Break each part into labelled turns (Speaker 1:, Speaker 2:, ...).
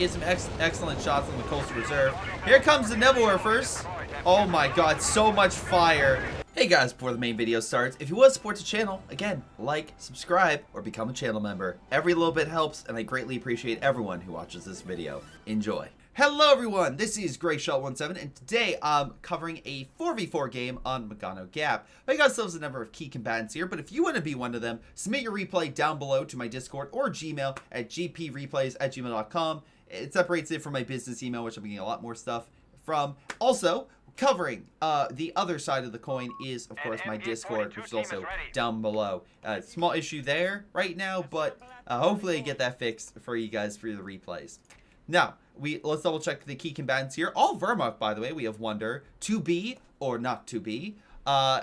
Speaker 1: Get some excellent shots on the Coastal Reserve. Here comes the Nebelwerfers. Oh my god, so much fire. Hey guys, before the main video starts, if you want to support the channel, again, like, subscribe, or become a channel member. Every little bit helps, and I greatly appreciate everyone who watches this video. Enjoy. Hello everyone, this is Greyshot17, and today I'm covering a 4v4 game on Mignano Gap. I got ourselves a number of key combatants here, but if you want to be one of them, submit your replay down below to my Discord or Gmail at gpreplays@gmail.com. It separates it from my business email, which I'm getting a lot more stuff from. Also, covering the other side of the coin is, of course, my Discord, which is also down below. Small issue there right now, but hopefully I get that fixed for you guys for the replays. Now, let's double check the key combatants here. All Vermont, by the way. We have Wonder, To Be or Not To Be.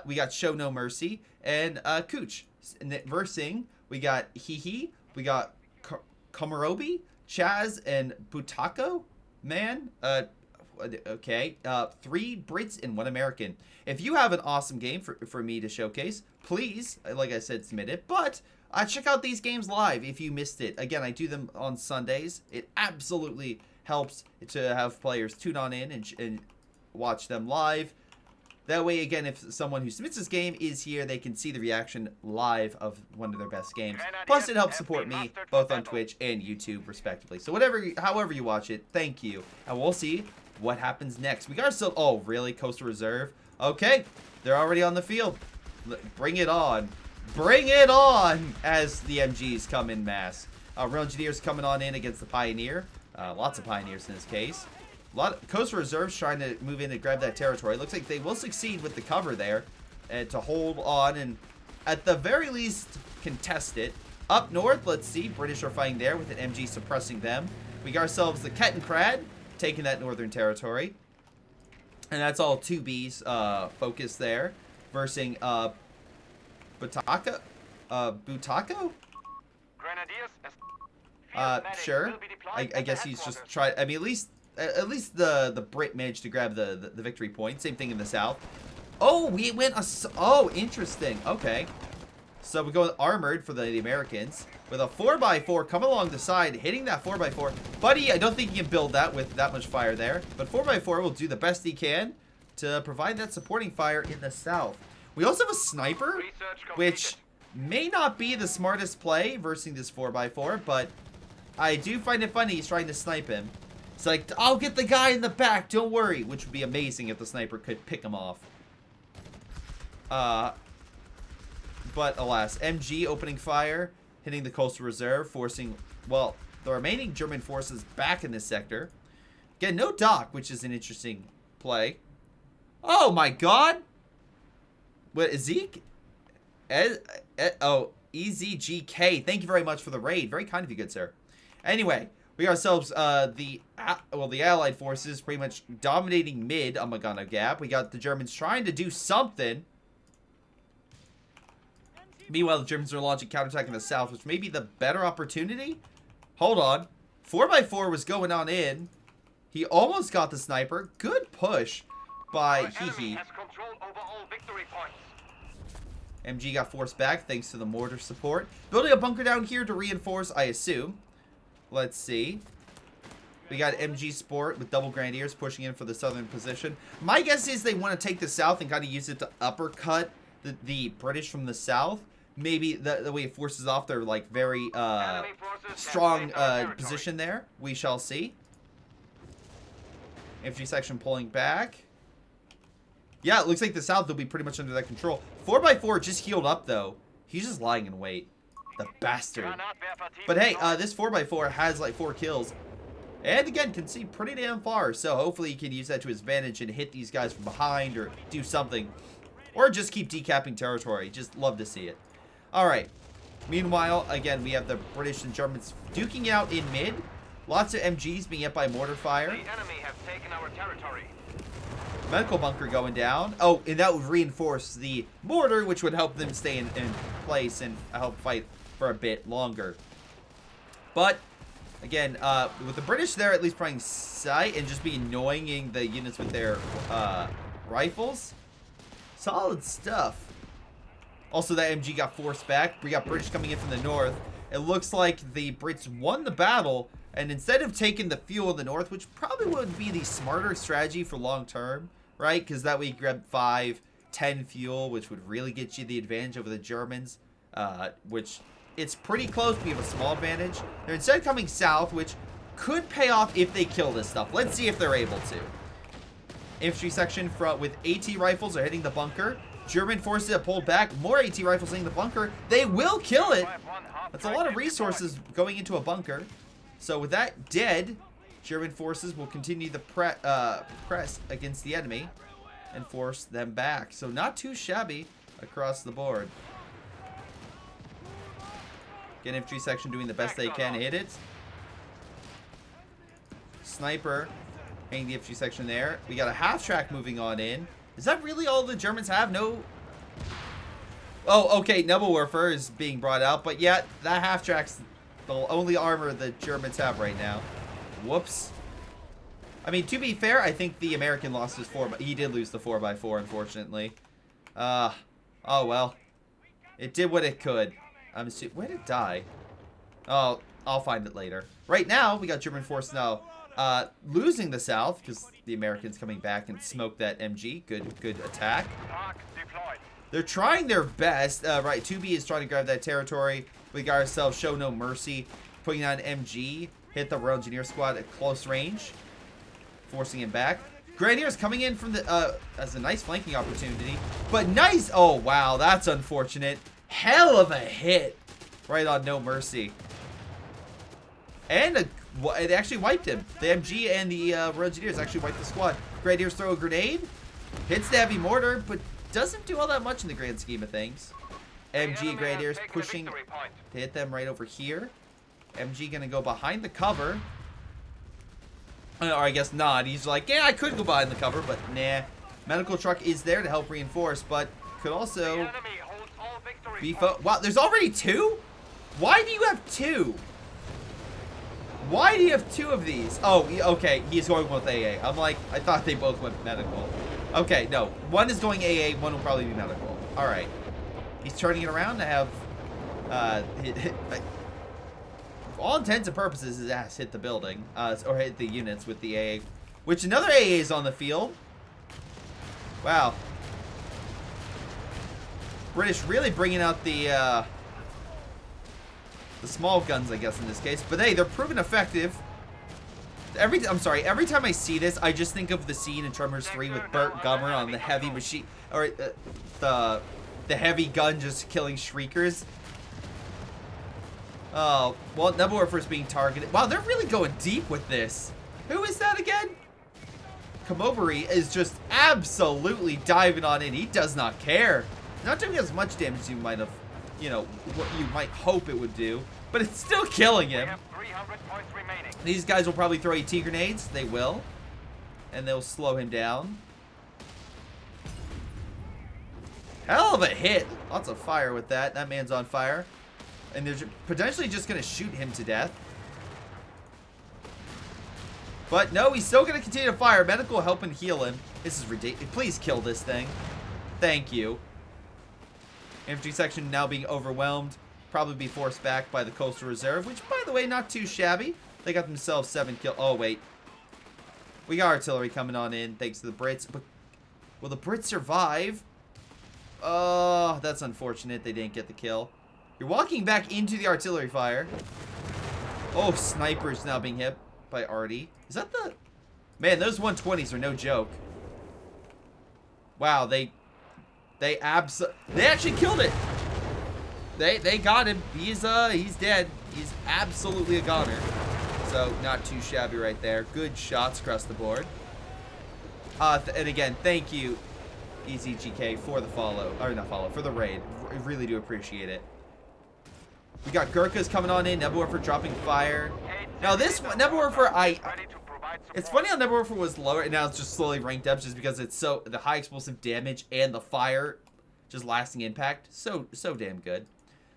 Speaker 1: We got Show No Mercy and Cooch. Versing, we got Hihi, we got Komarobi, Chaz, and Butako. Man, okay, 3 Brits and 1 American. If you have an awesome game for me to showcase, please, like I said, submit it. But check out these games live if you missed it. Again, I do them on Sundays. It absolutely helps to have players tune on in and watch them live. That way, again, if someone who submits this game is here, they can see the reaction live of one of their best games. Plus, it helps support me both on Twitch and YouTube, respectively. So however you watch it, thank you. And we'll see what happens next. We got ourselves... Oh, really? Coastal Reserve? Okay. They're already on the field. Bring it on. Bring it on! As the MGs come in mass. Real Engineers coming on in against the Pioneer. Lots of Pioneers in this case. A lot of Coastal Reserves trying to move in and grab that territory. Looks like they will succeed with the cover there. And to hold on and, at the very least, contest it. Up north, let's see. British are fighting there with an MG suppressing them. We got ourselves the Kettenkrad taking that northern territory. And that's all 2B's focus there. Versing Butako? Sure. I guess he's just trying. I mean, at least the Brit managed to grab the victory point. Same thing in the south. Oh, we went oh, interesting. Okay. So we go armored for the Americans with a 4x4 coming along the side, hitting that 4x4. Buddy, I don't think you can build that with that much fire there. But 4x4 will do the best he can to provide that supporting fire in the south. We also have a sniper, which may not be the smartest play versus this 4x4, but I do find it funny he's trying to snipe him. It's like, I'll get the guy in the back, don't worry, which would be amazing if the sniper could pick him off. But alas, MG opening fire, hitting the Coastal Reserve, forcing, well, the remaining German forces back in this sector. Again, no dock, which is an interesting play. Oh my god! What, Zeke? Oh, EZGK. Thank you very much for the raid. Very kind of you, good sir. Anyway, we got ourselves the Allied forces pretty much dominating mid on Mignano Gap. We got the Germans trying to do something. Meanwhile, the Germans are launching counterattack in the south, which may be the better opportunity. Hold on. 4x4 was going on in. He almost got the sniper. Good push by Hihi. MG got forced back thanks to the mortar support. Building a bunker down here to reinforce, I assume. Let's see. We got MG Sport with double Grenadiers pushing in for the southern position. My guess is they want to take the south and kind of use it to uppercut the British from the south. Maybe the way it forces off their like very strong position there. We shall see. Infantry section pulling back. Yeah, it looks like the south will be pretty much under that control. 4x4 just healed up, though. He's just lying in wait. The bastard. But hey, this 4x4 has like 4 kills. And again, can see pretty damn far. So hopefully he can use that to his advantage and hit these guys from behind or do something. Or just keep decapping territory. Just love to see it. Alright. Meanwhile, again, we have the British and Germans duking out in mid. Lots of MGs being hit by mortar fire.
Speaker 2: The enemy have taken our territory.
Speaker 1: Medical bunker going down. Oh, and that would reinforce the mortar, which would help them stay in place and help fight for a bit longer. But, again, with the British there at least playing sight and just be annoying the units with their rifles. Solid stuff. Also, that MG got forced back. We got British coming in from the north. It looks like the Brits won the battle, And instead of taking the fuel in the north, which probably would be the smarter strategy for long term, right? Because that way you grab 5, 10 fuel, which would really get you the advantage over the Germans, which it's pretty close. We have a small advantage. They're instead coming south, which could pay off if they kill this stuff. Let's see if they're able to. Infantry section with AT rifles are hitting the bunker. German forces have pulled back. More AT rifles hitting the bunker. They will kill it. That's a lot of resources going into a bunker. So with that dead, German forces will continue the press against the enemy and force them back. So not too shabby across the board. Again, infantry section doing the best they can to hit it. Sniper hitting the infantry section there. We got a half track moving on in. Is that really all the Germans have? No. Oh, okay. Nebelwerfer is being brought out, but yeah, that half track's the only armor the Germans have right now. Whoops. I mean, to be fair, I think the American lost his 4. He did lose the 4x4, unfortunately. Oh well. It did what it could. I'm assuming. Where did it die? Oh, I'll find it later. Right now, we got German force now losing the south because the Americans coming back and smoke that MG. Good attack. They're trying their best. Right, Tonybee is trying to grab that territory. We got ourselves Show No Mercy, putting on MG, hit the Royal Engineer Squad at close range, forcing him back. Grenadiers coming in from the as a nice flanking opportunity, but nice. Oh wow, that's unfortunate. Hell of a hit, right on No Mercy, and it actually wiped him. The MG and the Royal Engineers actually wiped the squad. Grenadiers throw a grenade, hits the heavy mortar, but doesn't do all that much in the grand scheme of things. MG Grenadiers pushing to hit them right over here. MG gonna go behind the cover. Or I guess not. He's like, yeah, I could go behind the cover, but nah. Medical truck is there to help reinforce, but could also beef up. Wow, there's already 2? Why do you have 2? Why do you have 2 of these? Oh, okay. He's going with AA. I'm like, I thought they both went medical. Okay, no. One is going AA. One will probably be medical. All right. He's turning it around to have, for all intents and purposes, his ass hit the building, or hit the units with the AA, which another AA is on the field. Wow. British really bringing out the small guns, I guess, in this case. But hey, they're proven effective. Every time I see this, I just think of the scene in Tremors 3 with Burt Gummer on the heavy machine, or the heavy gun just killing shriekers. Oh, well, Nebelwerfer's being targeted. Wow, they're really going deep with this. Who is that again? Kamobari is just absolutely diving on in. He does not care. Not doing as much damage as you might have, you know, what you might hope it would do, but it's still killing him. These guys will probably throw AT grenades. They will. And they'll slow him down. Hell of a hit. Lots of fire with that. That man's on fire. And they're potentially just going to shoot him to death. But no, he's still going to continue to fire. Medical will help and heal him. This is ridiculous. Please kill this thing. Thank you. Infantry section now being overwhelmed. Probably be forced back by the Coastal Reserve, which, by the way, not too shabby. They got themselves 7 kills. Oh, wait. We got artillery coming on in, thanks to the Brits. But will the Brits survive? Oh, that's unfortunate. They didn't get the kill. You're walking back into the artillery fire. Oh, snipers now being hit by Artie. Is that the... Man, those 120s are no joke. Wow, they actually killed it. They got him. He's dead. He's absolutely a goner. So, not too shabby right there. Good shots across the board. And again, thank you, EZGK, for the follow. Or not follow, for the raid. I really do appreciate it. We got Gurkhas coming on in. Nebelwerfer dropping fire. Now this one, Nebelwerfer, it's funny how Nebelwerfer was lower and now it's just slowly ranked up just because it's so, the high explosive damage and the fire, just lasting impact. So damn good.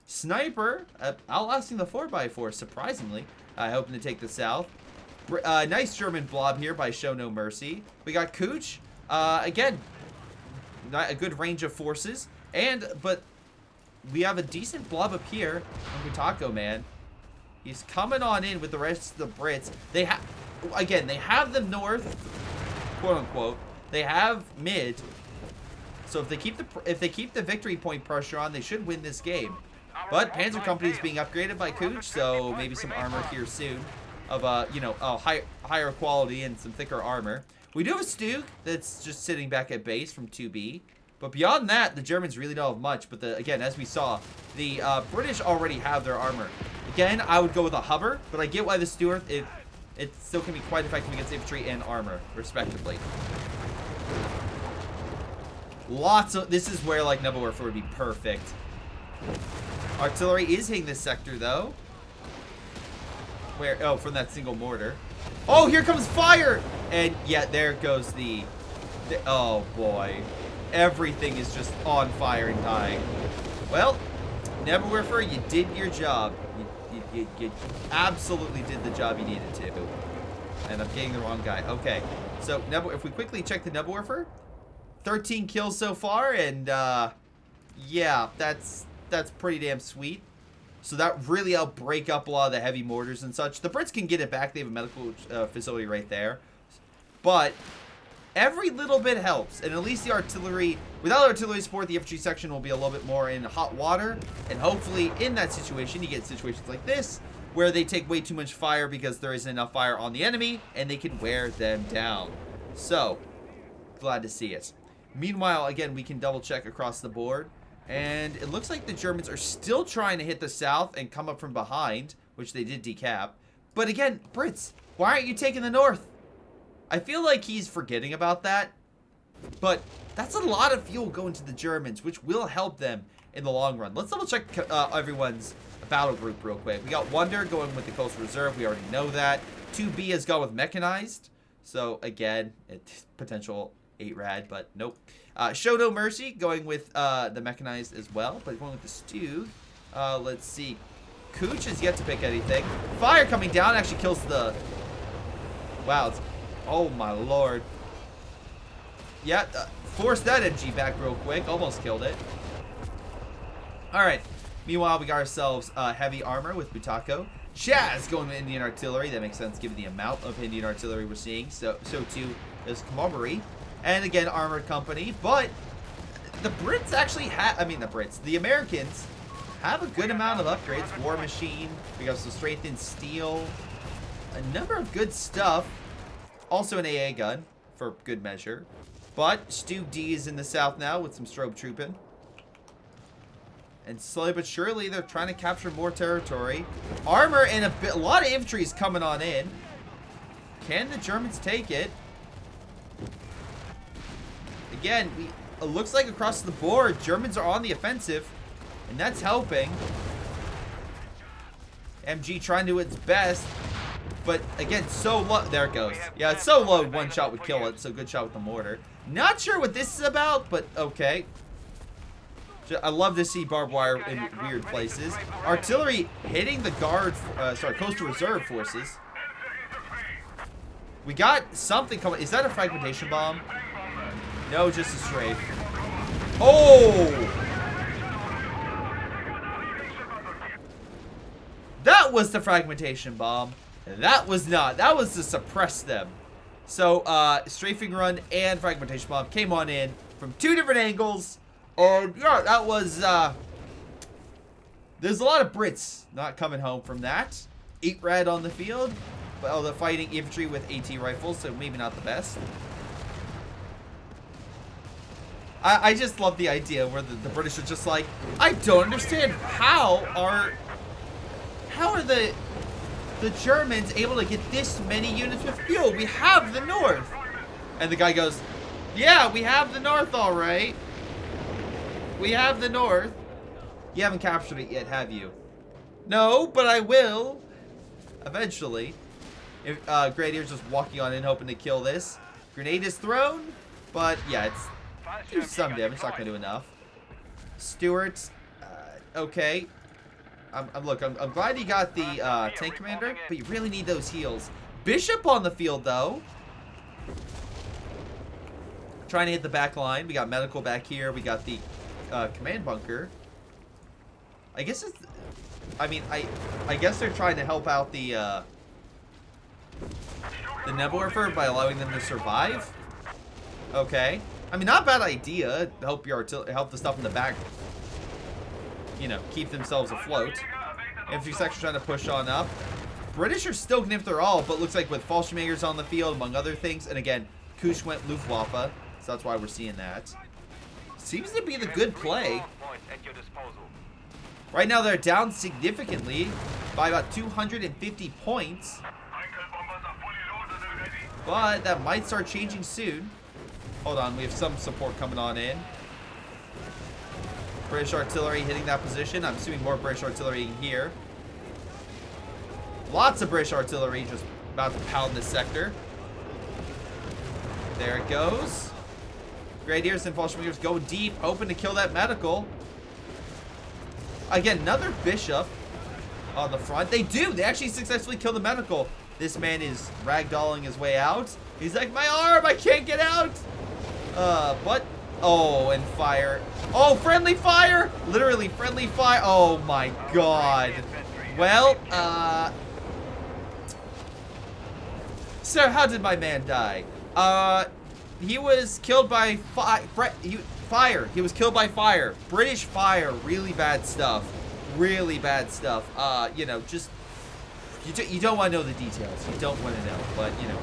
Speaker 1: Sniper, outlasting the 4x4, surprisingly. Hoping to take the south. Nice German blob here by Show No Mercy. We got Cooch. Again, not a good range of forces. But we have a decent blob up here on Gutaco, man. He's coming on in with the rest of the Brits. They have, again, they have the north, quote unquote. They have mid. So if they keep the victory point pressure on, they should win this game. But Panzer Company is being upgraded by Cooch, so maybe some armor here soon of you know, higher quality and some thicker armor. We do have a Stug that's just sitting back at base from 2B. But beyond that, the Germans really don't have much. But again, as we saw, the British already have their armor. Again, I would go with a hover, but I get why the Stuart, it still can be quite effective against infantry and armor, respectively. Lots of, this is where like Nebel Warfare would be perfect. Artillery is hitting this sector though. Where, oh, from that single mortar. Oh, here comes fire! And yeah, there goes the oh boy. Everything is just on fire and dying. Well, Nebel Warfare, you did your job. You absolutely did the job you needed to. And I'm getting the wrong guy. Okay, so if we quickly check the Nebel Warfare, 13 kills so far, and yeah, that's pretty damn sweet. So that really helped break up a lot of the heavy mortars and such. The Brits can get it back. They have a medical facility right there. But every little bit helps. And at least the artillery, without artillery support, the infantry section will be a little bit more in hot water. And hopefully in that situation, you get situations like this, where they take way too much fire because there isn't enough fire on the enemy, and they can wear them down. So, glad to see it. Meanwhile, again, we can double check across the board. And it looks like the Germans are still trying to hit the south and come up from behind, which they did decap. But again, Brits, why aren't you taking the north? I feel like he's forgetting about that. But that's a lot of fuel going to the Germans, which will help them in the long run. Let's double check everyone's battle group real quick. We got Wonder going with the Coastal Reserve. We already know that. 2B has gone with Mechanized. So again, it's potential 8 rad, but nope. Show No Mercy going with the Mechanized as well, but going with the Stew. Let's see. Cooch has yet to pick anything. Fire coming down actually kills the... Wow. It's... Oh my lord. Yeah, forced that MG back real quick. Almost killed it. Alright. Meanwhile, we got ourselves heavy armor with Butako. Chaz going with Indian artillery. That makes sense given the amount of Indian artillery we're seeing. So too is Kamabari. And again, Armored Company. But the Brits actually have... I mean, the Americans have a good amount of upgrades. War Machine. We got some strengthened steel. A number of good stuff. Also an AA gun, for good measure. But Stu D is in the south now with some strobe trooping. And slowly but surely, they're trying to capture more territory. Armor and a lot of infantry is coming on in. Can the Germans take it? Again, it looks like across the board, Germans are on the offensive. And that's helping. MG trying to do its best. But again, so low. There it goes. Yeah, it's so low, one shot would kill it. So good shot with the mortar. Not sure what this is about, but okay. I love to see barbed wire in weird places. Artillery hitting the guard, Coastal Reserve forces. We got something coming. Is that a fragmentation bomb? No, just a strafe. Oh! That was the fragmentation bomb. That was not. That was to suppress them. So, strafing run and fragmentation bomb came on in from 2 different angles. And, yeah, that was, there's a lot of Brits not coming home from that. 8 rad on the field. Well, they're fighting infantry with AT rifles, so maybe not the best. I just love the idea where the British are just like, I don't understand how are the Germans able to get this many units with fuel? We have the north. And the guy goes, yeah, we have the north, all right. We have the north. You haven't captured it yet, have you? No, but I will. Eventually. If Grenadier's just walking on in, hoping to kill this. Grenade is thrown, but yeah, it's do some damage. Not gonna do enough. Stuart, okay. Look, I'm glad you got the tank commander, but you really need those heals. Bishop on the field though. Trying to hit the back line. We got medical back here. We got the command bunker. I guess it's I mean, I guess they're trying to help out the Nebelwerfer by allowing them to survive. Okay. I mean, not a bad idea. Help the stuff in the back, you know, keep themselves afloat. Infantry section trying to push on up. British are still gonna give their all, but looks like with Fallschirmjägers on the field, among other things. And again, Kush went Luftwaffe, so that's why we're seeing that. Seems to be the good play. Right now, they're down significantly by about 250 points. But that might start changing soon. Hold on, we have some support coming on in. British artillery hitting that position. I'm assuming more British artillery here. Lots of British artillery just about to pound this sector. There it goes. Grenadiers and Fallschirmjägers go deep, hoping to kill that medical. Again, another bishop on the front. They do. They actually successfully kill the medical. This man is ragdolling his way out. He's like, my arm, I can't get out. But, oh, and fire. Oh, friendly fire. Literally friendly fire. Oh my God. Well, sir, how did my man die? He was killed by fire. He was killed by fire. British fire. Really bad stuff. Really bad stuff. You know, just you don't want to know the details. You don't want to know, but you know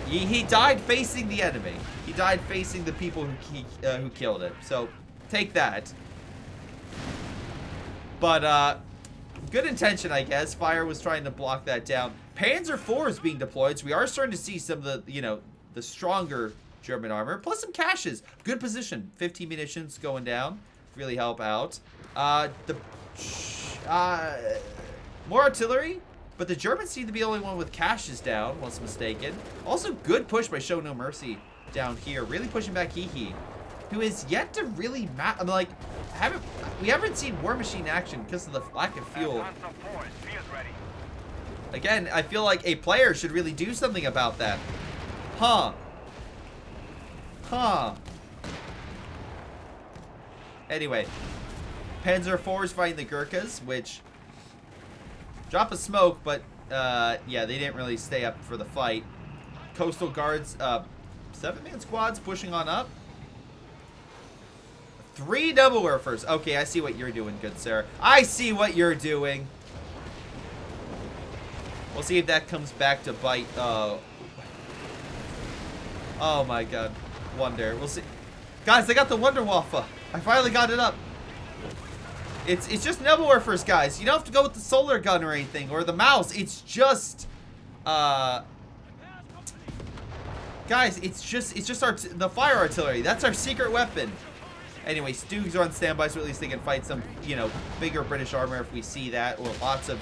Speaker 1: he died facing the enemy. He died facing the people who killed him. So take that. But good intention, I guess. Fire was trying to block that down. Panzer IV is being deployed, so we are starting to see some of the, you know, the stronger German armor, plus some caches. Good position. 15 munitions going down. Really help out. More artillery, but the Germans seem to be the only one with caches down, unless mistaken. Also, good push by Show No Mercy down here. Really pushing back Hehe, who is yet to really I'm like, we haven't seen War Machine action because of the lack of fuel. Again, I feel like a player should really do something about that. Huh. Anyway, Panzer IV is fighting the Gurkhas, which drop a smoke, but yeah, they didn't really stay up for the fight. Coastal Guards, 7-man squads pushing on up. 3 Nebelwerfers. Okay, I see what you're doing, good sir. I see what you're doing. We'll see if that comes back to bite. Oh my God. Wonder. We'll see. Guys, I got the Wunderwaffe. I finally got it up. It's just Nebelwerfers, guys. You don't have to go with the solar gun or anything, or the mouse. It's just guys, it's just the fire artillery. That's our secret weapon. Anyway, Stoogs are on standby, so at least they can fight some, you know, bigger British armor if we see that, or lots of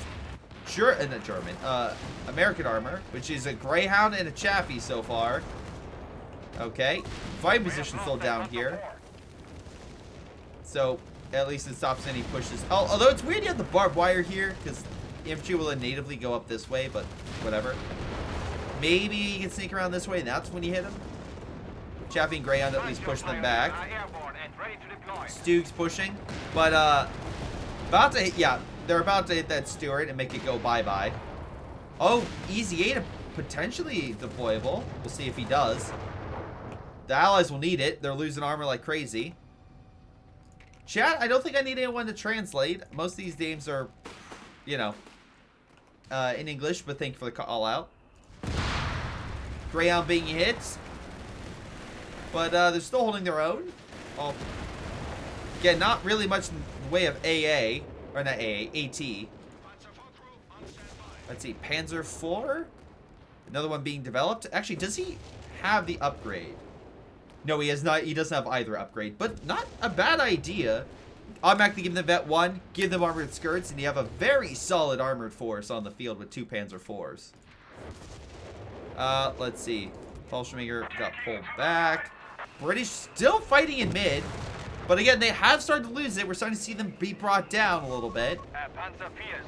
Speaker 1: American armor, which is a Greyhound and a Chaffee so far. Okay, fighting position still down here, so at least it stops any pushes. Although it's weird you have the barbed wire here, because infantry will natively go up this way, but whatever. Maybe you can sneak around this way, and that's when you hit them. Chaffee and Greyhound at least push them back. Stoogs pushing, but about to hit, yeah, they're about to hit that Stuart and make it go bye-bye. Oh, Easy 8 potentially deployable. We'll see if he does. The Allies will need it. They're losing armor like crazy. Chat, I don't think I need anyone to translate. Most of these names are, you know, in English, but thank you for the call out. Greyhound being hit. But they're still holding their own. Oh. Again, not really much in the way of AA. Or not AA, AT. Let's see, Panzer IV? Another one being developed. Actually, does he have the upgrade? No, he has not. He doesn't have either upgrade, but not a bad idea. Automatically give them Vet 1, give them armored skirts, and you have a very solid armored force on the field with 2 Panzer IVs. Let's see. Fallschirmjäger got pulled back. British still fighting in mid, but again, they have started to lose it. We're starting to see them be brought down a little bit.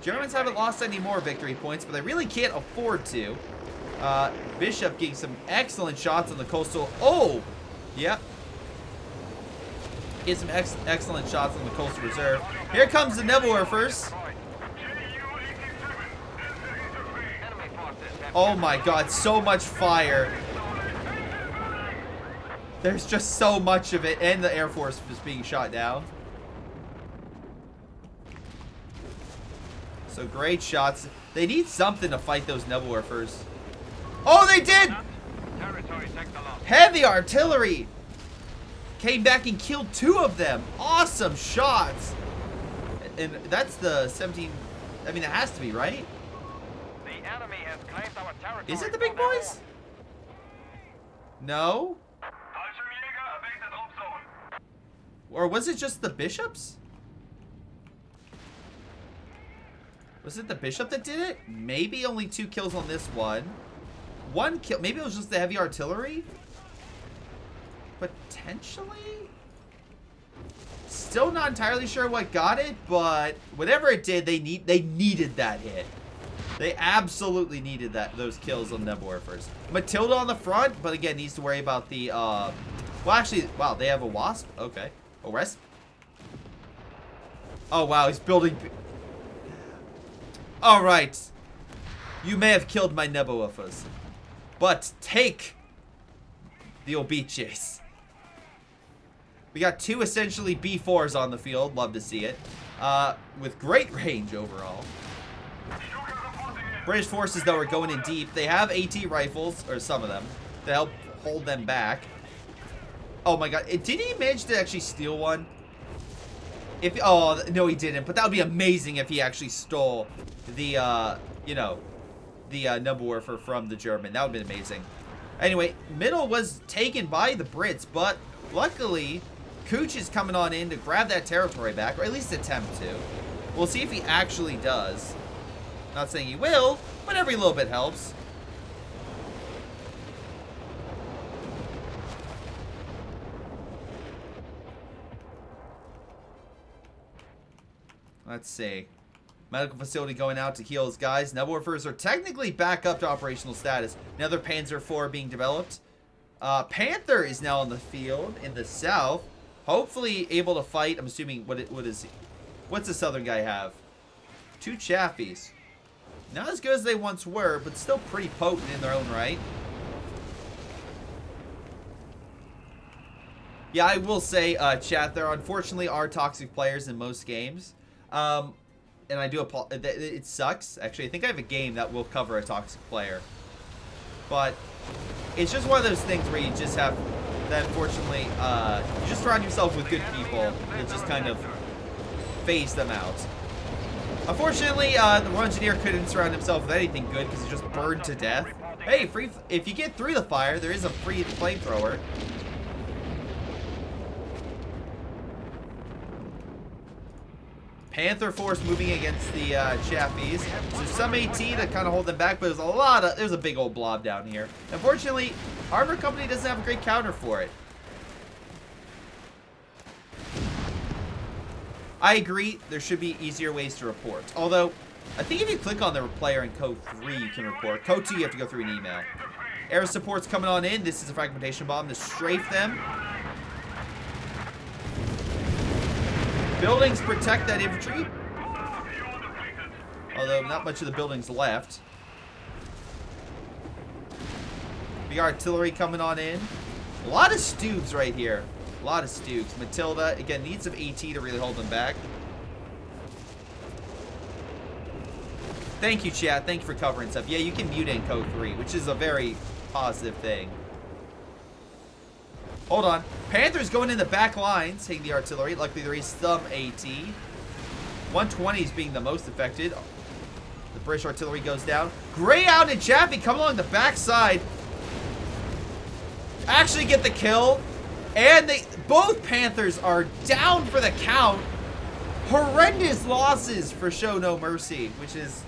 Speaker 1: Germans haven't lost any more victory points, but they really can't afford to. Bishop getting some excellent shots on the coastal. Oh! Yep. Get some excellent shots on the coastal reserve. Here comes the Nebelwerfers. Oh my god, so much fire. There's just so much of it, and the Air Force is being shot down. So great shots. They need something to fight those Nebelwerfers. Oh, they did! Heavy artillery! Came back and killed 2 of them. Awesome shots. And that's the 17... I mean, it has to be, right?
Speaker 2: The enemy has claimed our territory.
Speaker 1: Is it the big boys? No? Or was it just the bishops? Was it the bishop that did it? Maybe only 2 kills on this one. 1 kill. Maybe it was just the heavy artillery? Potentially? Still not entirely sure what got it, but whatever it did, they needed that hit. They absolutely needed those kills on Nebelwerfers. Matilda on the front, but again, needs to worry about the well, actually, wow, they have a wasp. Okay. A rest. Oh wow, he's building. All right. You may have killed my Nebelwerfers, but take the Obiches. We got 2 essentially B4s on the field. Love to see it. With great range overall. British forces, though, are going in deep. They have AT rifles, or some of them, to help hold them back. Oh my god. Did he manage to actually steal one? Oh, no, he didn't. But that would be amazing if he actually stole the, you know, the Nebelwerfer from the German. That would have been amazing. Anyway, middle was taken by the Brits, but luckily, Cooch is coming on in to grab that territory back, or at least attempt to. We'll see if he actually does. Not saying he will, but every little bit helps. Let's see. Medical facility going out to heal his guys. Nebelwerfers are technically back up to operational status. Another Panzer IV being developed. Panther is now on the field in the south. Hopefully able to fight. I'm assuming, what is he? What's the southern guy have? 2 Chaffies. Not as good as they once were, but still pretty potent in their own right. Yeah, I will say, chat, there unfortunately are toxic players in most games. And I do apologize. It sucks. Actually, I think I have a game that will cover a toxic player. But it's just one of those things where you just have that, unfortunately, you just surround yourself with good people and just kind of phase them out. Unfortunately, the Royal Engineer couldn't surround himself with anything good because he just burned to death. Hey, if you get through the fire, there is a free flamethrower. Panther Force moving against the Chaffies. So some AT to kind of hold them back, but there's a big old blob down here. Unfortunately, Armor Company doesn't have a great counter for it. I agree, there should be easier ways to report. Although, I think if you click on the player in code 3, you can report. Code 2, you have to go through an email. Air support's coming on in. This is a fragmentation bomb to strafe them. Buildings protect that infantry. Although, not much of the buildings left. Big artillery coming on in. A lot of Stoogs right here. A lot of Stoogs. Matilda, again, needs some AT to really hold them back. Thank you, chat. Thank you for covering stuff. Yeah, you can mute in code 3, which is a very positive thing. Hold on. Panther's going in the back lines, taking the artillery. Luckily, there is some AT. 120 is being the most affected. The British artillery goes down. Greyhound and Chaffee come along the backside. Actually get the kill. And both Panthers are down for the count. Horrendous losses for Show No Mercy, which is...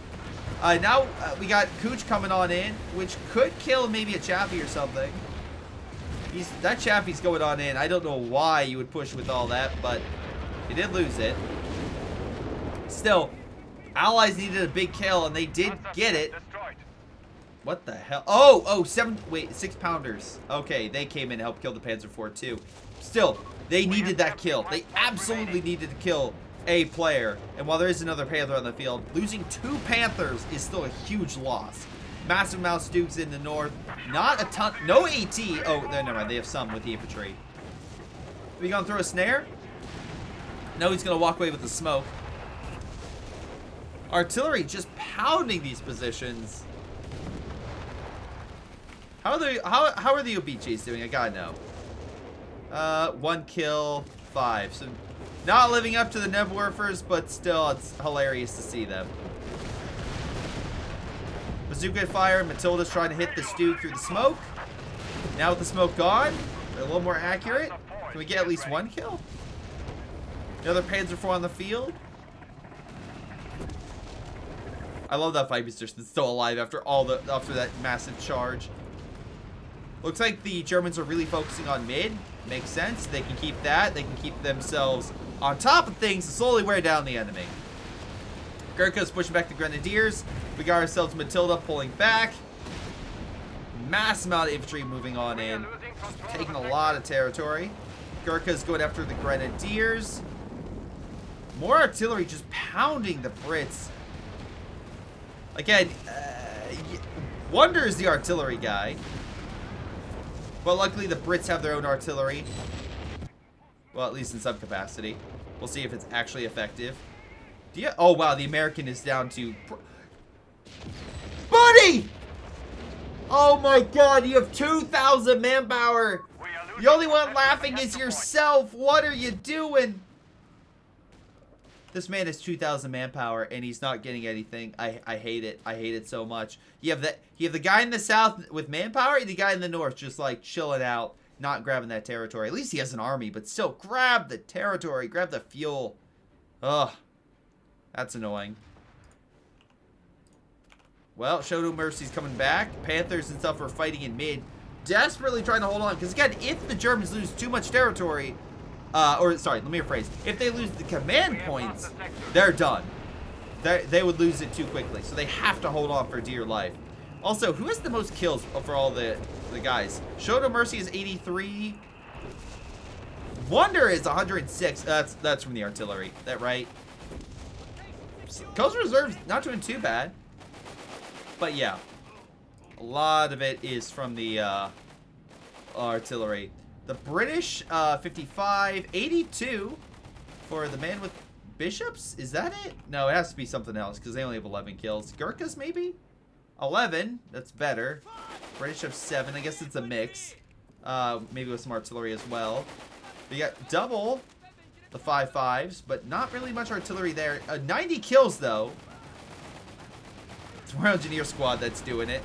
Speaker 1: now we got Cooch coming on in, which could kill maybe a Chaffee or something. That Chaffee's going on in. I don't know why you would push with all that, but you did lose it. Still, Allies needed a big kill, and they did get it. What the hell? Oh, 6 pounders. Okay, they came in and helped kill the Panzer IV too. still, they needed that kill. They absolutely needed to kill a player. And while there is another Panther on the field, losing 2 Panthers is still a huge loss. Massive Mouse Dukes in the north. Not a ton. No AT. Oh, never mind. They have some with the infantry. Are we going to throw a snare? No, he's going to walk away with the smoke. Artillery just pounding these positions. How are the Obiches doing? I gotta know. 1 kill, 5. So not living up to the Nebwerfers, but still, it's hilarious to see them. Bazooka fire. Matilda's trying to hit the Duke through the smoke. Now with the smoke gone, they're a little more accurate. Can we get at least 1 kill? Another Panzer IV on the field. I love that Viper's just still alive after that massive charge. Looks like the Germans are really focusing on mid. Makes sense. They can keep that. They can keep themselves on top of things and slowly wear down the enemy. Gurkha's pushing back the Grenadiers. We got ourselves Matilda pulling back. Mass amount of infantry moving on in. Taking a lot of territory. Gurkha's going after the Grenadiers. More artillery just pounding the Brits. Again, Wonder is the artillery guy. But luckily the Brits have their own artillery. Well, at least in some capacity. We'll see if it's actually effective. Oh, wow, the American is down to... Buddy! Oh my god, you have 2,000 manpower! The only one laughing is yourself! What are you doing? This man has 2,000 manpower and he's not getting anything. I hate it. I hate it so much. You have the guy in the south with manpower and the guy in the north just like chilling out, not grabbing that territory. At least he has an army, but still grab the territory, grab the fuel. Ugh. That's annoying. Well, Show No Mercy's coming back. Panthers and stuff are fighting in mid. Desperately trying to hold on. Because again, if the Germans lose too much territory, sorry, let me rephrase. If they lose the command points, they're done. They would lose it too quickly. So they have to hold on for dear life. Also, who has the most kills for all the guys? Show No Mercy is 83. Wonder is 106. That's from the artillery. That right? Coast Reserve's not doing too bad. But yeah. A lot of it is from the artillery. The British, 55, 82 for the man with bishops. Is that it? No, it has to be something else because they only have 11 kills. Gurkhas, maybe? 11. That's better. British have 7. I guess it's a mix. Maybe with some artillery as well. We got double the 5.5s, but not really much artillery there. 90 kills, though. It's Royal Engineer Squad that's doing it.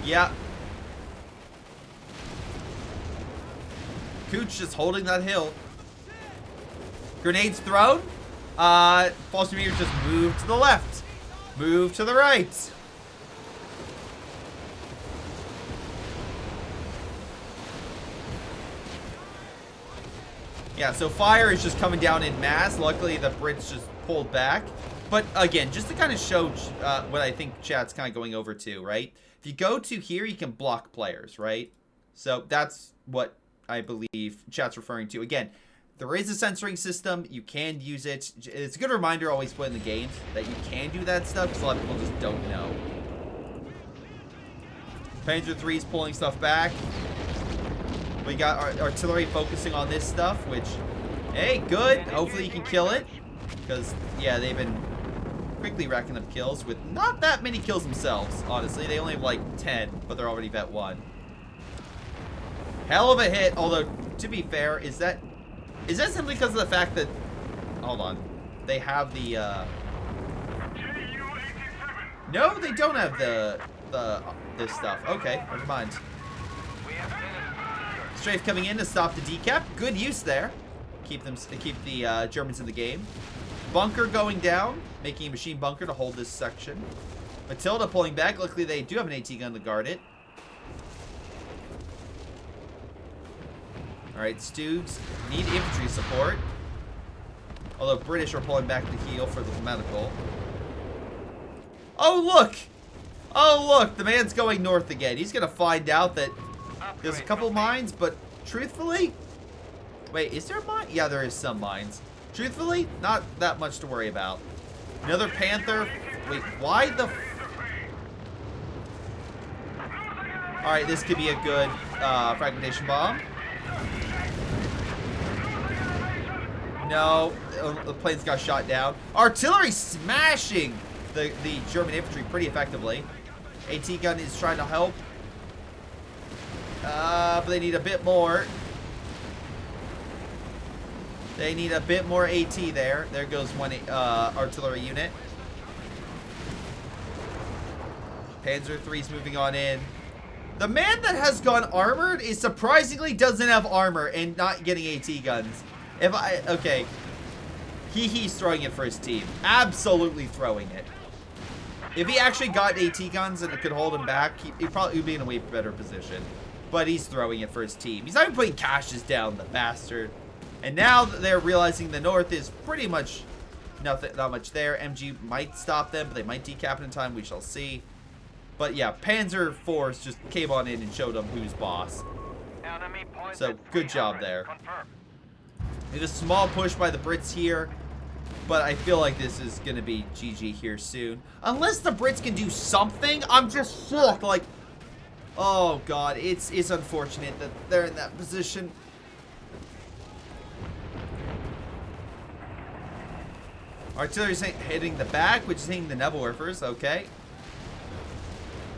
Speaker 1: Yeah. Cooch just holding that hill. Grenades thrown. False Meteors just move to the left. Move to the right. Yeah, so fire is just coming down in mass. Luckily, the Brits just pulled back. But again, just to kind of show what I think chat's kind of going over to, right? If you go to here, you can block players, right? So that's what I believe chat's referring to. Again, there is a censoring system. You can use it. It's a good reminder always put in the games that you can do that stuff because a lot of people just don't know. Panzer III's pulling stuff back. We got our artillery focusing on this stuff, which, hey, good. Hopefully you can kill it. Because, yeah, they've been quickly racking up kills with not that many kills themselves, honestly. They only have, like, 10, but they're already vet 1. Hell of a hit, although, to be fair, is that simply because of the fact that, hold on, they have the, no, they don't have this stuff. Okay, never mind. Strafe coming in to stop the decap. Good use there. Keep the Germans in the game. Bunker going down, making a machine bunker to hold this section. Matilda pulling back. Luckily, they do have an AT gun to guard it. All right, Stoogs need infantry support. Although British are pulling back to heal for the medical. Oh, look! Oh, look, the man's going north again. He's going to find out that there's a couple mines, but truthfully... Wait, is there a mine? Yeah, there is some mines. Truthfully, not that much to worry about. Another Panther. Wait, why the... Alright, this could be a good fragmentation bomb. No, the planes got shot down. Artillery smashing the German infantry pretty effectively. AT gun is trying to help. But they need a bit more. They need a bit more AT there. There goes one artillery unit. Panzer III's moving on in. The man that has gone armored is surprisingly doesn't have armor and not getting AT guns. Okay. He's throwing it for his team. Absolutely throwing it. If he actually got AT guns and it could hold him back, he probably would be in a way better position. But he's throwing it for his team. He's not even putting caches down, the bastard. And now that they're realizing the north is pretty much not much there. MG might stop them, but they might decap it in time. We shall see. But yeah, Panzer IVs just came on in and showed them who's boss. So good job there. It's a small push by the Brits here, but I feel like this is going to be GG here soon. Unless the Brits can do something, I'm just shocked. Like, oh god, it's unfortunate that they're in that position. Artillery's hitting the back, which is hitting the Nebelwerfers. Okay.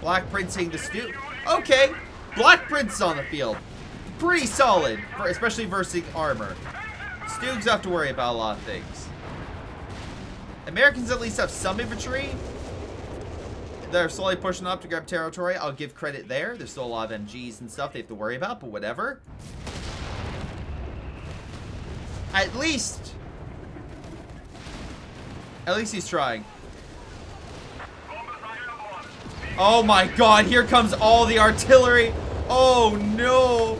Speaker 1: Black Prince hitting the Stu. Okay. Black Prince on the field. Pretty solid, especially versus armor. Stugs have to worry about a lot of things. Americans at least have some infantry. They're slowly pushing up to grab territory. I'll give credit there. There's still a lot of MGs and stuff they have to worry about, but whatever. At least he's trying. Oh my god, here comes all the artillery. Oh no.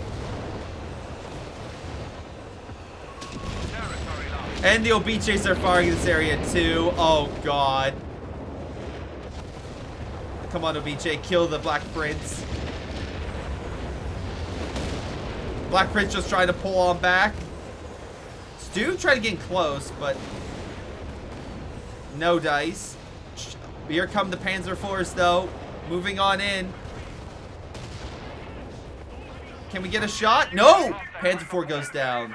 Speaker 1: And the Obiches are firing in this area too. Oh god. Come on, Obiche, kill the Black Prince. Black Prince just trying to pull on back. Stu trying to get in close, but no dice. Here come the Panzer IVs though. Moving on in. Can we get a shot? No! Panzer IV goes down.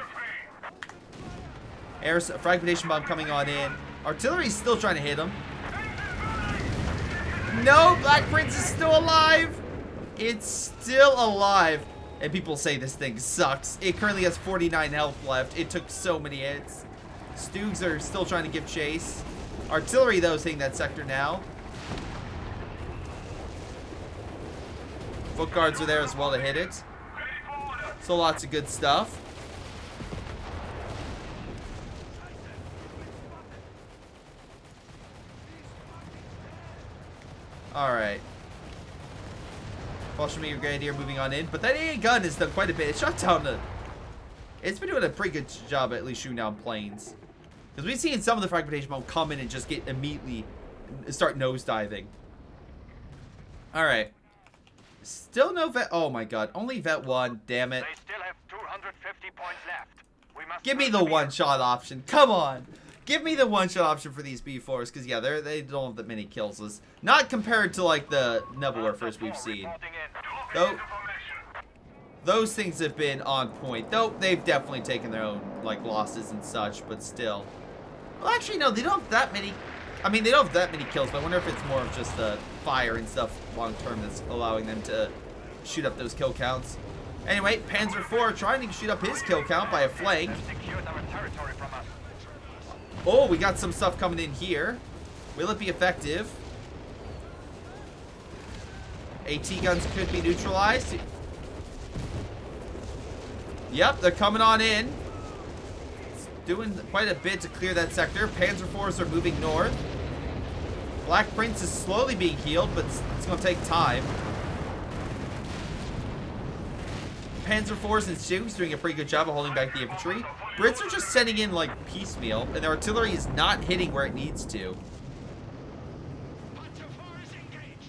Speaker 1: Air fragmentation bomb coming on in. Artillery's still trying to hit him. No, Black Prince is still alive. It's still alive. And people say this thing sucks. It currently has 49 health left. It took so many hits. Stugs are still trying to give chase. Artillery, though, is hitting that sector now. Folkvards are there as well to hit it. So lots of good stuff. Alright. Bolshevik Grenadier moving on in. But that AA gun has done quite a bit. It shot down the... It's been doing a pretty good job at least shooting down planes. Because we've seen some of the fragmentation bomb come in and just get immediately... start nosediving. Alright. Still no vet... Oh my god. Only vet 1. Damn it.
Speaker 2: They still have 250 points left. We must
Speaker 1: Give me the one-shot option. Come on. Give me the one-shot option for these B4s. Because, yeah, they don't have that many kills. Not compared to, like, the Nebelwerfers we've seen. Though, those things have been on point. Though, they've definitely taken their own, like, losses and such. But still. Well, actually, no. They don't have that many... I mean, they don't have that many kills. But I wonder if it's more of just the fire and stuff long-term that's allowing them to shoot up those kill counts. Anyway, Panzer IV trying to shoot up his kill count by a flank. Oh, we got some stuff coming in here. Will it be effective? AT guns could be neutralized. Yep, they're coming on in. It's doing quite a bit to clear that sector. Panzer IVs are moving north. Black Prince is slowly being healed, but it's going to take time. Panzer IVs and Stugs doing a pretty good job of holding back the infantry. Brits are just sending in, like, piecemeal, and their artillery is not hitting where it needs to.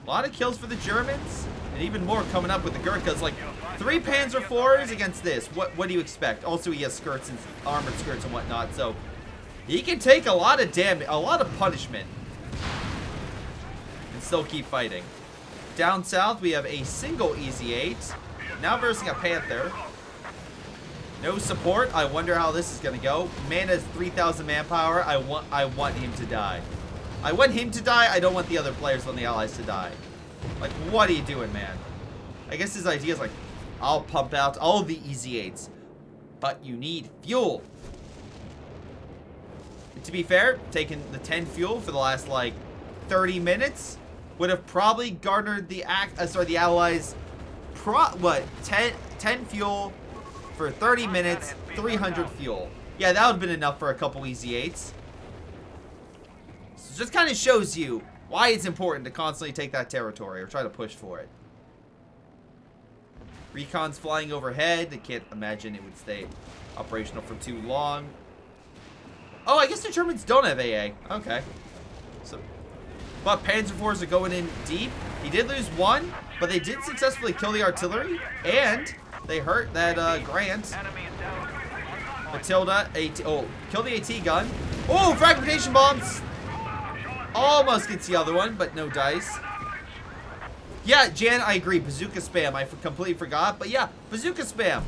Speaker 1: A lot of kills for the Germans, and even more coming up with the Gurkhas. Like 3 Panzer IVs against this. What do you expect? Also, he has skirts and armored skirts and whatnot, so he can take a lot of damage, a lot of punishment, and still keep fighting. Down south, we have a single Easy 8, now versing a Panther. No support. I wonder how this is gonna go. Man has 3,000 manpower. I want him to die. I want him to die. I don't want the other players on the allies to die. Like, what are you doing, man? I guess his idea is like, I'll pump out all the Easy 8s, but you need fuel. And to be fair, taking the 10 fuel for the last like 30 minutes would have probably garnered the the allies 10 fuel for 30 minutes, 300 fuel. Yeah, that would have been enough for a couple Easy 8s. So just kind of shows you why it's important to constantly take that territory or try to push for it. Recon's flying overhead. I can't imagine it would stay operational for too long. Oh, I guess the Germans don't have AA. Okay. So, but Panzer IVs are going in deep. He did lose 1, but they did successfully kill the artillery, and they hurt that Grant. Matilda, kill the AT gun. Oh, fragmentation bombs. Almost gets the other one, but no dice. Yeah, Jan, I agree. Bazooka spam. I completely forgot, but yeah, bazooka spam.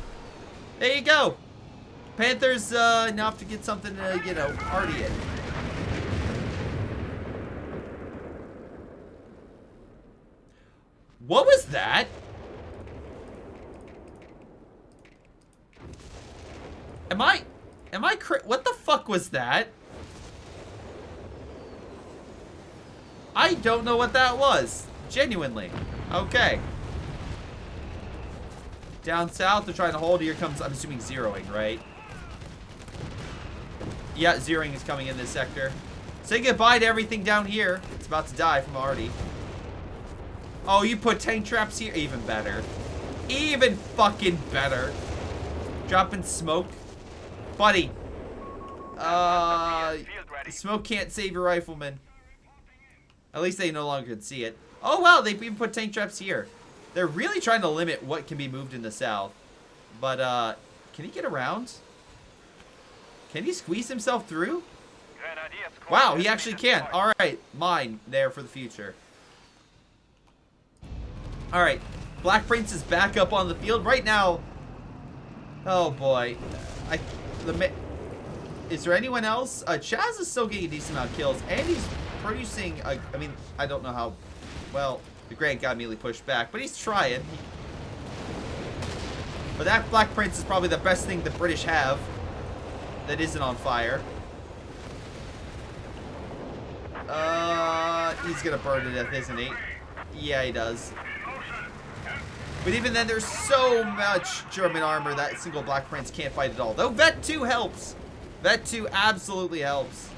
Speaker 1: There you go. Panthers now have to get something to, you know, party it. What was that? What the fuck was that? I don't know what that was. Genuinely. Okay. Down south, they're trying to hold. Here comes, I'm assuming, zeroing, right? Yeah, zeroing is coming in this sector. Say goodbye to everything down here. It's about to die from already. Oh, you put tank traps here? Even better. Even fucking better. Dropping smoke. Buddy. Smoke can't save your rifleman. At least they no longer can see it. Oh, wow, they even put tank traps here. They're really trying to limit what can be moved in the south. But, can he get around? Can he squeeze himself through? Wow, he actually can. All right, mine there for the future. All right, Black Prince is back up on the field right now. Oh boy, is there anyone else? Chavez is still getting a decent amount of kills, and he's producing. I mean, I don't know how well the Grant got immediately pushed back, but he's trying. But that Black Prince is probably the best thing the British have that isn't on fire. He's gonna burn to death, isn't he? Yeah, he does. But even then, there's so much German armor that single Black Prince can't fight at all. Though Vet 2 helps. Vet 2 absolutely helps.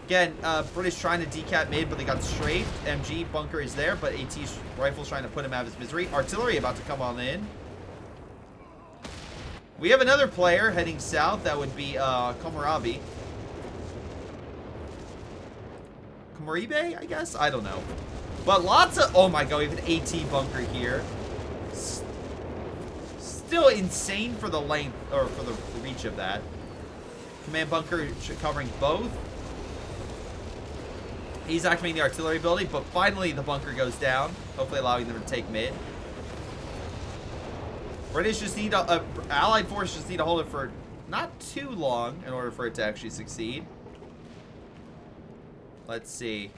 Speaker 1: Again, British trying to decap mid, but they got strafed. MG bunker is there, but AT rifle's trying to put him out of his misery. Artillery about to come on in. We have another player heading south. That would be Komarabi. Komaribe, I guess? I don't know. But lots of... Oh my god, even AT bunker here. Still insane for the length, or for the reach of that. Command bunker covering both. He's activating the artillery ability, but finally the bunker goes down, hopefully allowing them to take mid. British just need Allied force just need to hold it for not too long in order for it to actually succeed. Let's see.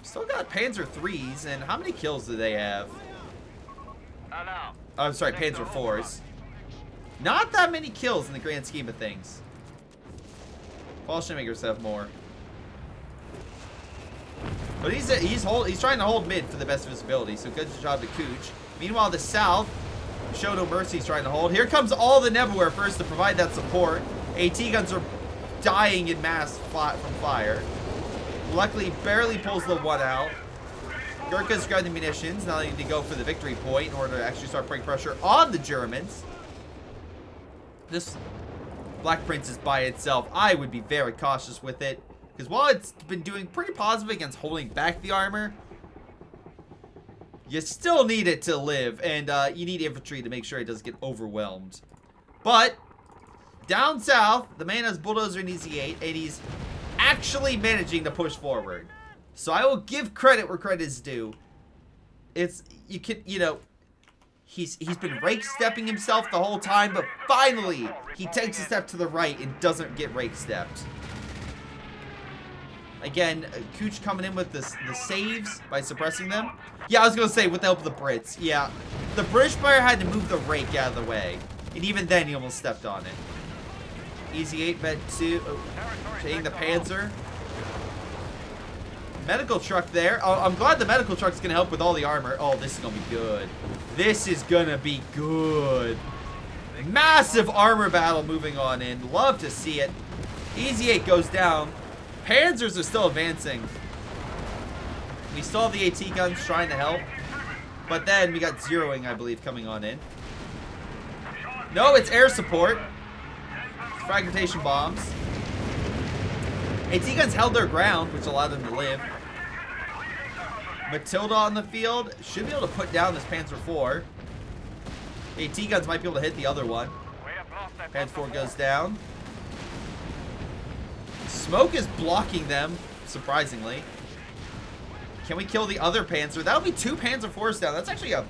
Speaker 1: Still got Panzer IIIs, and how many kills do they have? Oh, I'm sorry, Panzer IVs. Not that many kills in the grand scheme of things. Fallschirmjägers have more. But he's trying to hold mid for the best of his ability, so good job to Cooch. Meanwhile, the south, Show No Mercy's trying to hold. Here comes all the Nebulware first to provide that support. AT guns are dying in mass from fire. Luckily, barely pulls the one out. Gurkha's grabbing the munitions. Now they need to go for the victory point in order to actually start putting pressure on the Germans. This Black Prince is by itself. I would be very cautious with it, because while it's been doing pretty positive against holding back the armor, You still need it to live, and you need infantry to make sure it doesn't get overwhelmed. But down south, the man has bulldozer and EZ8, and he's actually managing to push forward. So I will give credit where credit is due. He's been rake stepping himself the whole time, but finally he takes a step to the right and doesn't get rake stepped. Again, Cooch coming in with the saves by suppressing them. Yeah, I was going to say, with the help of the Brits. Yeah, the British player had to move the rake out of the way. And even then, he almost stepped on it. Easy 8, vet 2. Oh, taking the Panzer. Medical truck there. Oh, I'm glad the medical truck's going to help with all the armor. Oh, this is going to be good. This is going to be good. Massive armor battle moving on in. Love to see it. Easy 8 goes down. Panzers are still advancing. We still have the AT guns trying to help. But then we got zeroing, I believe, coming on in. No, it's air support. It's fragmentation bombs. AT guns held their ground, which allowed them to live. Matilda on the field. Should be able to put down this Panzer IV. AT guns might be able to hit the other one. Panzer IV goes down. Smoke is blocking them, surprisingly. Can we kill the other Panzer? That would be 2 Panzer IVs down. That's actually a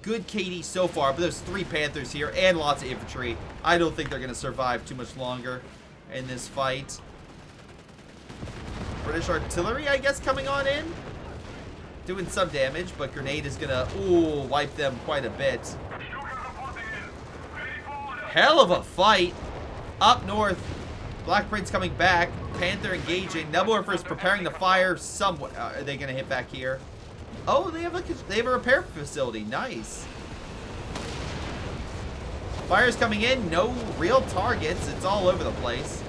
Speaker 1: good KD so far, but there's 3 Panthers here and lots of infantry. I don't think they're going to survive too much longer in this fight. British artillery, I guess, coming on in. Doing some damage, but grenade is going to, wipe them quite a bit. Hell of a fight. Up north. Black Prince coming back. Panther engaging. Nebelwerfer's preparing to fire somewhat. Are they going to hit back here? Oh, they have a repair facility. Nice. Fire's coming in. No real targets. It's all over the place.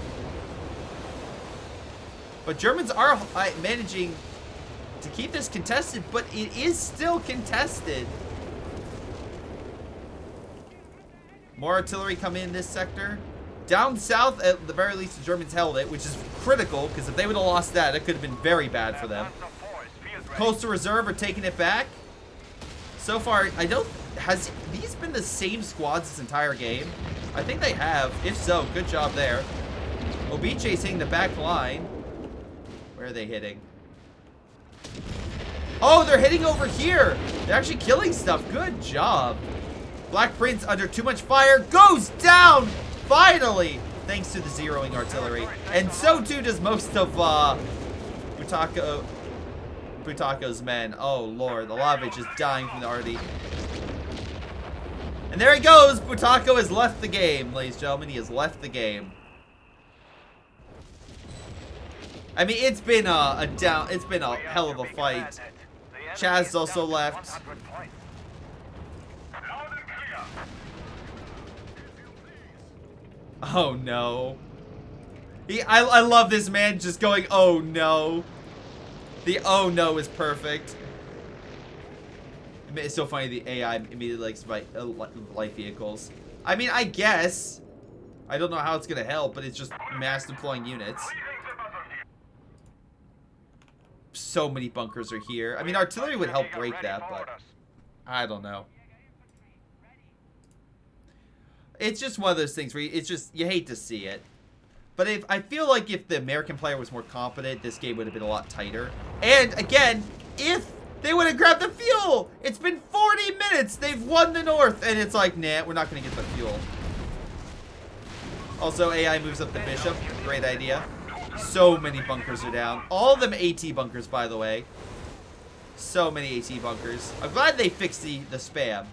Speaker 1: But Germans are managing to keep this contested, but it is still contested. More artillery coming in this sector. Down south, at the very least, the Germans held it, which is critical, because if they would have lost that, it could have been very bad for them. Coastal Reserve are taking it back. So far, has these been the same squads this entire game? I think they have. If so, good job there. Obiche hitting the back line. Where are they hitting? Oh, they're hitting over here. They're actually killing stuff. Good job. Black Prince under too much fire goes down. Finally, thanks to the zeroing artillery. And so too does most of Butako's men. Oh lord, the Lavage is dying from the RD. And there he goes. Butako has left the game, ladies and gentlemen. He has left the game. I mean, it's been a hell of a fight. Chaz has also left. Oh no. I love this man just going, oh no. The oh no is perfect. It's so funny the AI immediately likes light vehicles. I mean, I guess. I don't know how it's going to help, but it's just mass deploying units. So many bunkers are here. I mean, artillery would help break that, but I don't know. It's just one of those things where you hate to see it. But I feel like if the American player was more competent, this game would have been a lot tighter. And again, if they would have grabbed the fuel, it's been 40 minutes. They've won the North, and it's like, nah, we're not going to get the fuel. Also, AI moves up the Bishop. Great idea. So many bunkers are down. All of them AT bunkers, by the way. So many AT bunkers. I'm glad they fixed the spam.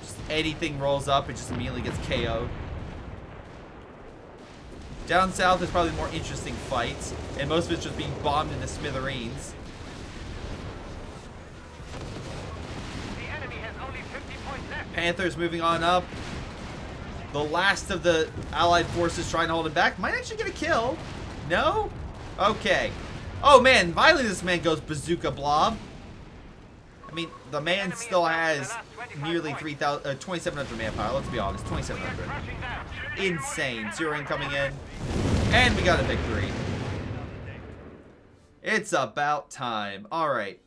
Speaker 1: Just anything rolls up, it just immediately gets KO'd. Down south is probably more interesting fights, and most of it's just being bombed into smithereens.
Speaker 2: The enemy has only 50 points left.
Speaker 1: Panthers moving on up. The last of the allied forces trying to hold it back. Might actually get a kill. No? Okay. Oh man, finally this man goes bazooka blob. I mean, the man still has nearly 2,700 manpower. Let's be honest, 2,700. Insane. Zeroing coming in. And we got a victory. It's about time. All right.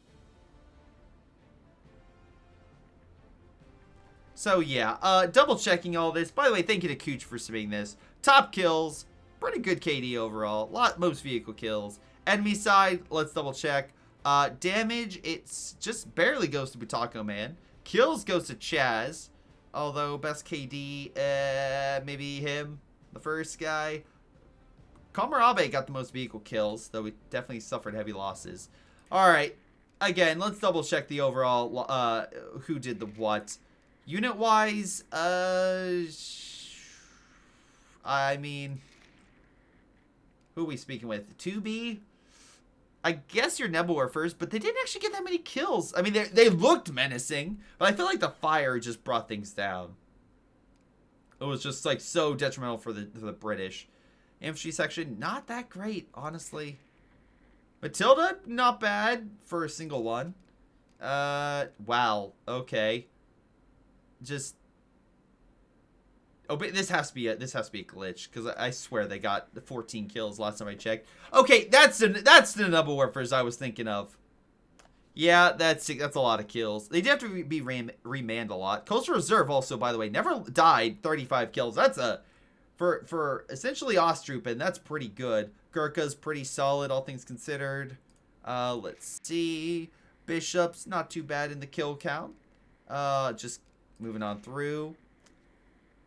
Speaker 1: So yeah, double checking all this. By the way, thank you to Cooch for submitting this. Top kills, pretty good KD overall. Most vehicle kills. Enemy side, let's double check. Damage, it's just barely goes to Butako Man. Kills goes to Chaz. Although best KD, maybe him, the first guy. Komarabe got the most vehicle kills, though he definitely suffered heavy losses. All right, again, let's double check the overall who did the what. Unit wise, I mean, who are we speaking with? Tonybee? I guess your Nebula first, but they didn't actually get that many kills. I mean, they looked menacing, but I feel like the fire just brought things down. It was just like so detrimental for the British. Infantry section, not that great, honestly. Matilda, not bad for a single one. Wow, okay. Just, oh, but this has to be a glitch, because I swear they got 14 kills last time I checked. Okay, that's the Noble Warfares I was thinking of. Yeah, that's a lot of kills. They did have to be remanned a lot. Coastal Reserve also, by the way, never died. 35 kills. That's a for essentially Ostrupen, that's pretty good. Gurkha's pretty solid, all things considered. Let's see. Bishops, not too bad in the kill count. Just moving on through.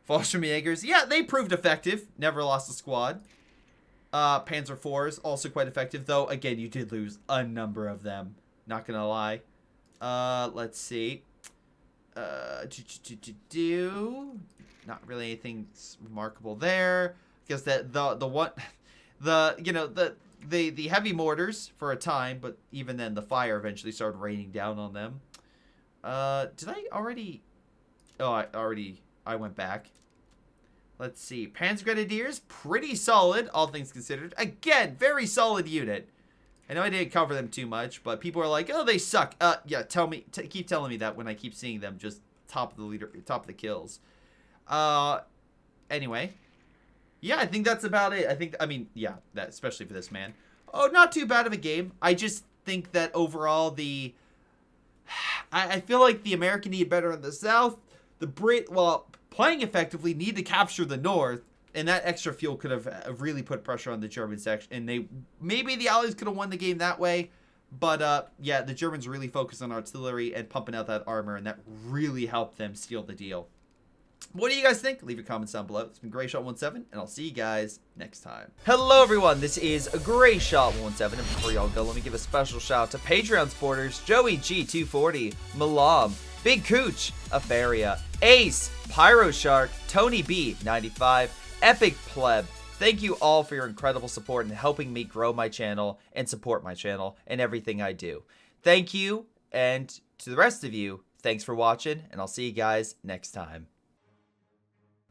Speaker 1: Fallschirmjägers, yeah, they proved effective. Never lost a squad. Panzer IVs, also quite effective, though, again, you did lose a number of them. Not gonna lie. Let's see. Not really anything remarkable there. I guess that the heavy mortars for a time, but even then the fire eventually started raining down on them. Did I already? Oh, I went back. Let's see. Panzer Grenadiers, pretty solid, all things considered. Again, very solid unit. I know I didn't cover them too much, but people are like, oh, they suck. Yeah, keep telling me that when I keep seeing them just top of the kills. Anyway. Yeah, I think that's about it. I mean, yeah, that especially for this man. Oh, not too bad of a game. I just think that overall I feel like the American need better in the South. The Brit, while playing effectively, need to capture the North. And that extra fuel could have really put pressure on the German section. And maybe the Allies could have won the game that way. But, yeah, the Germans really focused on artillery and pumping out that armor. And that really helped them seal the deal. What do you guys think? Leave your comments down below. It's been Greyshot17, and I'll see you guys next time. Hello, everyone. This is Greyshot17. And before y'all go, let me give a special shout out to Patreon supporters Joey G240, Milam, Big Cooch, Aphyria, Ace, Pyro Shark, Tonybee 95, Epic Pleb. Thank you all for your incredible support and helping me grow my channel and support my channel and everything I do. Thank you, and to the rest of you, thanks for watching, and I'll see you guys next time.